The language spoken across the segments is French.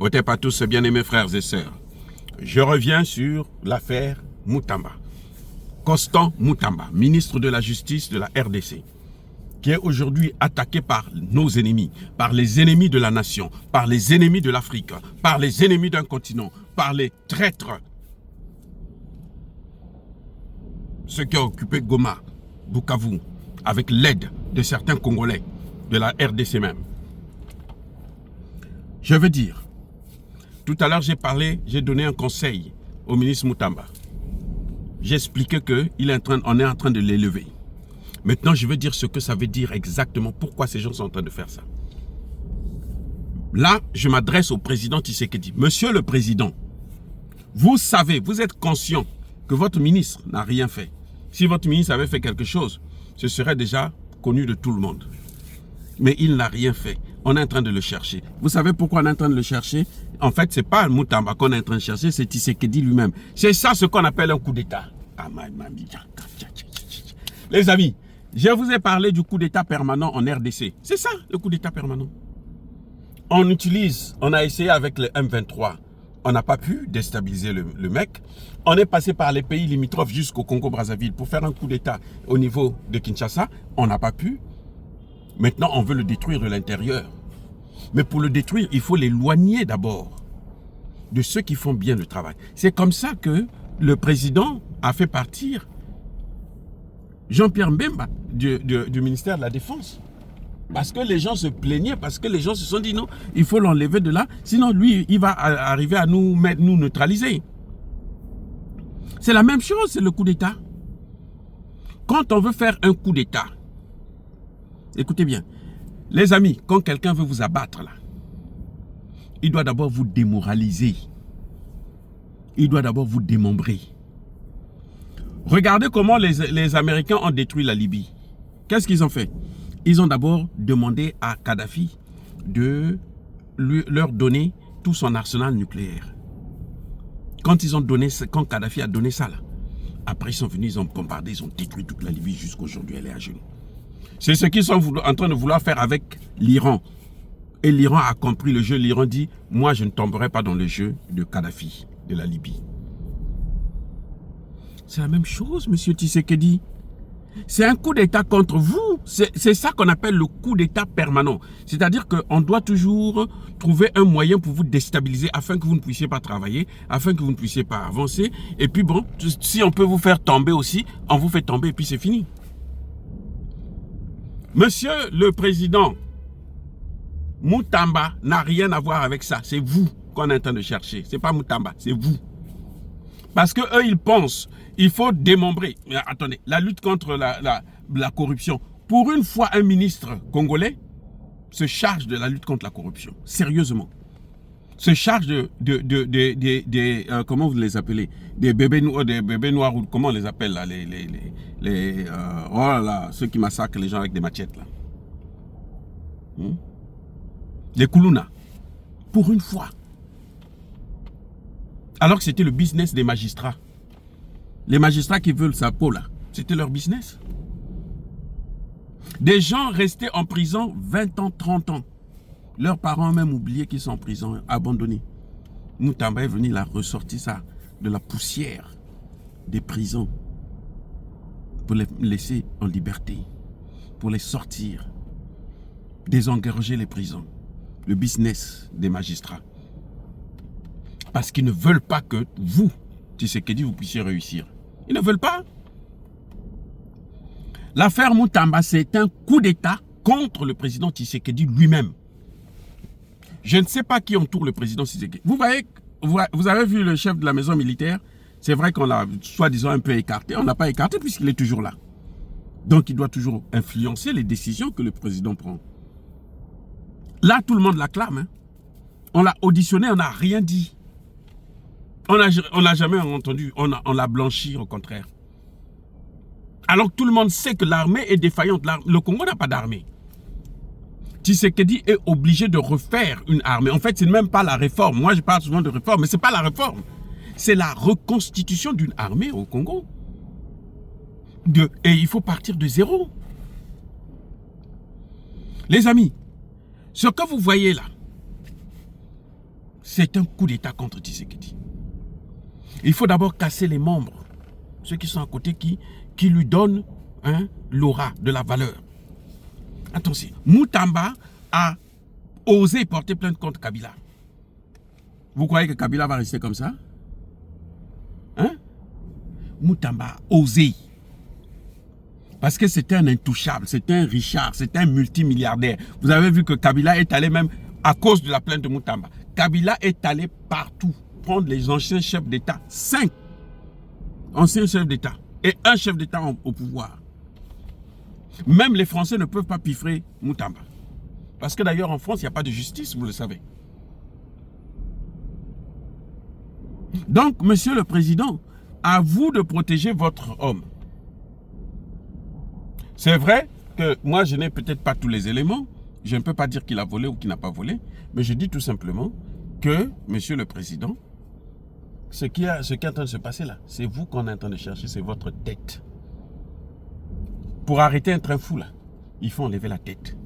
Otep à tous, bien-aimés frères et sœurs. Je reviens sur l'affaire Moutamba. Constant Moutamba, ministre de la Justice de la RDC, qui est aujourd'hui attaqué par nos ennemis, par les ennemis de la nation, par les ennemis de l'Afrique, par les ennemis d'un continent, par les traîtres. Ceux qui ont occupé Goma, Bukavu, avec l'aide de certains Congolais, de la RDC même. Je veux dire, tout à l'heure j'ai donné un conseil au ministre Moutamba. J'ai expliqué qu'on est en train de l'élever. Maintenant, je veux dire ce que ça veut dire exactement, pourquoi ces gens sont en train de faire ça. Là, je m'adresse au président Tshisekedi. Monsieur le président, vous savez, vous êtes conscient que votre ministre n'a rien fait. Si votre ministre avait fait quelque chose, ce serait déjà connu de tout le monde. Mais il n'a rien fait. On est en train de le chercher. Vous savez pourquoi on est en train de le chercher? En fait, ce n'est pas Moutamba qu'on est en train de chercher, c'est Tshisekedi lui-même. C'est ça ce qu'on appelle un coup d'État. Les amis, je vous ai parlé du coup d'État permanent en RDC. C'est ça, le coup d'État permanent. On a essayé avec le M23. On n'a pas pu déstabiliser le mec. On est passé par les pays limitrophes jusqu'au Congo-Brazzaville pour faire un coup d'État au niveau de Kinshasa. On n'a pas pu. Maintenant, on veut le détruire de l'intérieur. Mais pour le détruire, il faut l'éloigner d'abord de ceux qui font bien le travail. C'est comme ça que le président a fait partir Jean-Pierre Mbemba du ministère de la Défense. Parce que les gens se plaignaient, parce que les gens se sont dit non, il faut l'enlever de là, sinon lui, il va arriver à nous neutraliser. C'est la même chose, c'est le coup d'État. Quand on veut faire un coup d'État, écoutez bien, les amis, quand quelqu'un veut vous abattre là, il doit d'abord vous démoraliser. Il doit d'abord vous démembrer. Regardez comment les Américains ont détruit la Libye. Qu'est-ce qu'ils ont fait? Ils ont d'abord demandé à Kadhafi de leur donner tout son arsenal nucléaire. Quand Kadhafi a donné ça là, après ils sont venus, ils ont bombardé, ils ont détruit toute la Libye jusqu'aujourd'hui, elle est à genoux. C'est ce qu'ils sont en train de vouloir faire avec l'Iran. Et l'Iran a compris le jeu. L'Iran dit, moi je ne tomberai pas dans le jeu de Kadhafi, de la Libye. C'est la même chose, monsieur Tshisekedi. C'est un coup d'État contre vous. C'est ça qu'on appelle le coup d'État permanent. C'est-à-dire qu'on doit toujours trouver un moyen pour vous déstabiliser afin que vous ne puissiez pas travailler, afin que vous ne puissiez pas avancer. Et puis bon, si on peut vous faire tomber aussi, on vous fait tomber et puis c'est fini. Monsieur le président, Moutamba n'a rien à voir avec ça. C'est vous qu'on est en train de chercher. Ce n'est pas Moutamba, c'est vous. Parce que eux, ils pensent, il faut démembrer. Mais attendez, la lutte contre la corruption. Pour une fois, un ministre congolais se charge de la lutte contre la corruption. Sérieusement. Se charge comment vous les appelez? Des bébés noirs, ou comment on les appelle là? Oh là, ceux qui massacrent les gens avec des machettes là. Les Koulouna. Pour une fois. Alors que c'était le business des magistrats. Les magistrats qui veulent sa peau là, c'était leur business. Des gens restés en prison 20 ans, 30 ans. Leurs parents ont même oublié qu'ils sont en prison, abandonnés. Moutamba est venu, il a ressorti ça de la poussière des prisons pour les laisser en liberté, pour les sortir, désengorger les prisons, le business des magistrats. Parce qu'ils ne veulent pas que vous, Tshisekedi, vous puissiez réussir. Ils ne veulent pas. L'affaire Moutamba, c'est un coup d'État contre le président Tshisekedi lui-même. Je ne sais pas qui entoure le président Tshisekedi. Vous voyez, vous avez vu le chef de la maison militaire, c'est vrai qu'on l'a soi-disant un peu écarté. On n'a pas écarté puisqu'il est toujours là. Donc il doit toujours influencer les décisions que le président prend. Là, tout le monde l'acclame. Hein. On l'a auditionné, on n'a rien dit. On n'a jamais entendu, on l'a blanchi au contraire. Alors que tout le monde sait que l'armée est défaillante. Le Congo n'a pas d'armée. Tshisekedi est obligé de refaire une armée. En fait, ce n'est même pas la réforme. Moi, je parle souvent de réforme, mais ce n'est pas la réforme. C'est la reconstitution d'une armée au Congo. Et il faut partir de zéro. Les amis, ce que vous voyez là, c'est un coup d'État contre Tshisekedi. Il faut d'abord casser les membres, ceux qui sont à côté, qui lui donnent l'aura, de la valeur. Attention, Moutamba a osé porter plainte contre Kabila. Vous croyez que Kabila va rester comme ça? Moutamba a osé. Parce que c'était un intouchable, c'était un Richard, c'était un multimilliardaire. Vous avez vu que Kabila est allé même à cause de la plainte de Moutamba. Kabila est allé partout prendre les anciens chefs d'État, 5 anciens chefs d'État et un chef d'État au pouvoir. Même les Français ne peuvent pas piffrer Moutamba. Parce que d'ailleurs en France, il n'y a pas de justice, vous le savez. Donc, Monsieur le Président, à vous de protéger votre homme. C'est vrai que moi, je n'ai peut-être pas tous les éléments. Je ne peux pas dire qu'il a volé ou qu'il n'a pas volé. Mais je dis tout simplement que, Monsieur le Président, ce qui est en train de se passer là, c'est vous qu'on est en train de chercher, c'est votre tête. Pour arrêter un train fou là, il faut enlever la tête.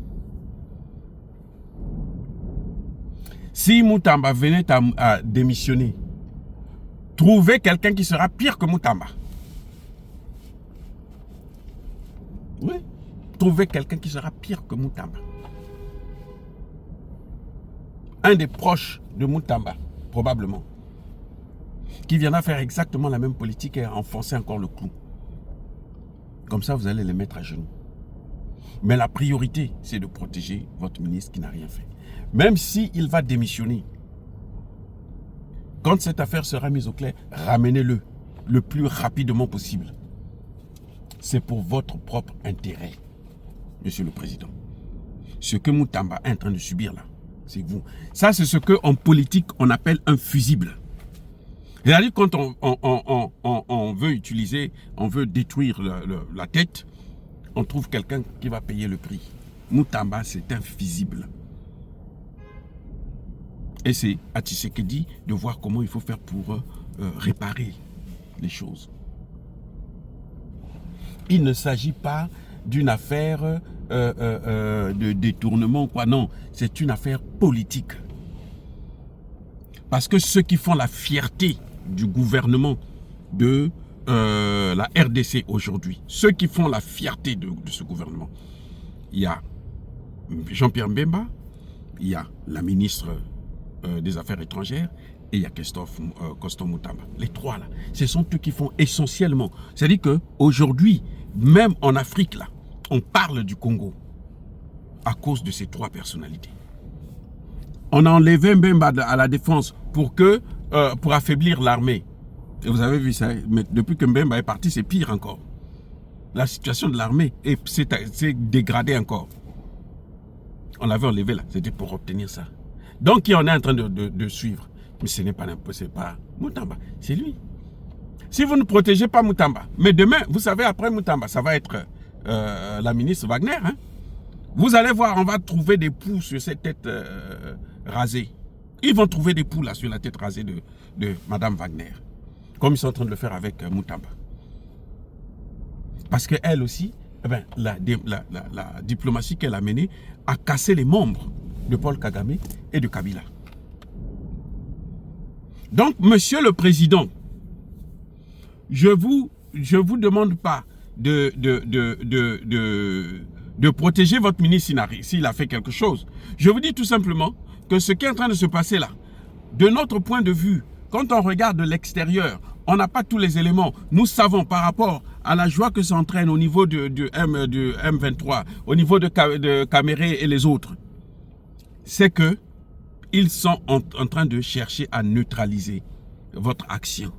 Si Moutamba venait à démissionner, trouvez quelqu'un qui sera pire que Moutamba. Oui, trouvez quelqu'un qui sera pire que Moutamba. Un des proches de Moutamba, probablement, qui viendra faire exactement la même politique et enfoncer encore le clou. Comme ça, vous allez les mettre à genoux. Mais la priorité, c'est de protéger votre ministre qui n'a rien fait. Même s'il va démissionner, quand cette affaire sera mise au clair, ramenez-le le plus rapidement possible. C'est pour votre propre intérêt, Monsieur le Président. Ce que Moutamba est en train de subir là, c'est vous. Ça, c'est ce qu'en politique, on appelle un fusible. C'est-à-dire quand on veut utiliser, on veut détruire la tête, on trouve quelqu'un qui va payer le prix. Moutamba, c'est un fusible. Et c'est à Tshisekedi de voir comment il faut faire pour réparer les choses. Il ne s'agit pas d'une affaire de détournement, quoi. Non, c'est une affaire politique. Parce que ceux qui font la fierté du gouvernement de la RDC aujourd'hui, ceux qui font la fierté de ce gouvernement, il y a Jean-Pierre Mbemba, il y a la ministre des Affaires étrangères et il y a Constant Moutamba. Les trois là, ce sont eux qui font essentiellement. C'est-à-dire qu'aujourd'hui, même en Afrique là, on parle du Congo à cause de ces trois personnalités. On a enlevé Mbemba à la défense pour affaiblir l'armée. Et vous avez vu ça, mais depuis que Mbemba est parti, c'est pire encore. La situation de l'armée s'est dégradée encore. On l'avait enlevé là, c'était pour obtenir ça. Donc, qui on est en train de suivre. Mais ce n'est pas Moutamba, c'est lui. Si vous ne protégez pas Moutamba, mais demain, vous savez, après Moutamba, ça va être la ministre Wagner. Hein? Vous allez voir, on va trouver des poux sur cette tête rasée. Ils vont trouver des poux là sur la tête rasée de Madame Wagner. Comme ils sont en train de le faire avec Moutamba. Parce qu'elle aussi, la diplomatie qu'elle a menée a cassé les membres de Paul Kagame et de Kabila. Donc, Monsieur le Président, je vous demande pas de protéger votre ministre s'il a fait quelque chose. Je vous dis tout simplement que ce qui est en train de se passer là, de notre point de vue, quand on regarde de l'extérieur, on n'a pas tous les éléments. Nous savons par rapport à la joie que ça entraîne au niveau du M23, au niveau de Caméré et les autres, c'est que ils sont en train de chercher à neutraliser votre action.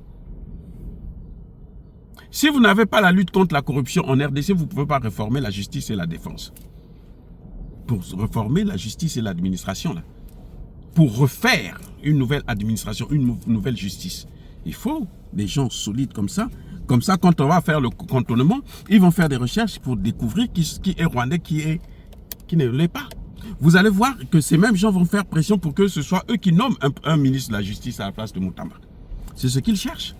Si vous n'avez pas la lutte contre la corruption en RDC, vous ne pouvez pas réformer la justice et la défense. Pour réformer la justice et l'administration, là, pour refaire une nouvelle administration, une nouvelle justice, il faut des gens solides comme ça. Comme ça, quand on va faire le cantonnement, ils vont faire des recherches pour découvrir qui est rwandais, qui ne l'est pas. Vous allez voir que ces mêmes gens vont faire pression pour que ce soit eux qui nomment un ministre de la Justice à la place de Moutamba. C'est ce qu'ils cherchent.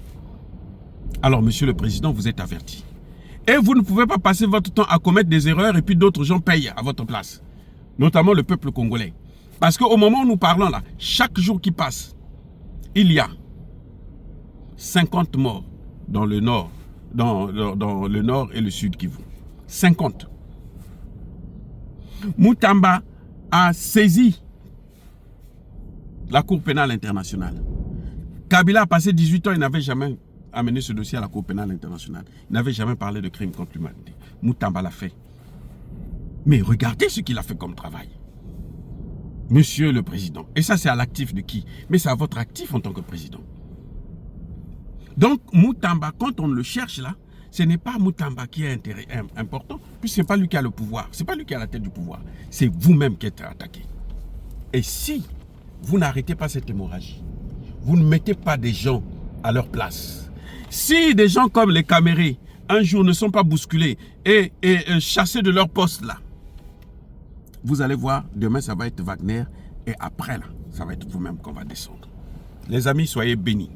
Alors, Monsieur le Président, vous êtes averti. Et vous ne pouvez pas passer votre temps à commettre des erreurs et puis d'autres gens payent à votre place. Notamment le peuple congolais. Parce qu'au moment où nous parlons là, chaque jour qui passe, il y a 50 morts dans le nord, dans le nord et le sud Kivu. 50. Moutamba a saisi la Cour pénale internationale. Kabila a passé 18 ans, il n'avait jamais amené ce dossier à la Cour pénale internationale. Il n'avait jamais parlé de crime contre l'humanité. Moutamba l'a fait. Mais regardez ce qu'il a fait comme travail. Monsieur le Président. Et ça, c'est à l'actif de qui? Mais c'est à votre actif en tant que Président. Donc, Moutamba, quand on le cherche là, ce n'est pas Moutamba qui est important, puisque ce n'est pas lui qui a le pouvoir. Ce n'est pas lui qui a la tête du pouvoir. C'est vous-même qui êtes attaqué. Et si vous n'arrêtez pas cette hémorragie, vous ne mettez pas des gens à leur place. Si des gens comme les Camérés, un jour ne sont pas bousculés et chassés de leur poste là, vous allez voir, demain ça va être Wagner et après là, ça va être vous-même qu'on va descendre. Les amis, soyez bénis.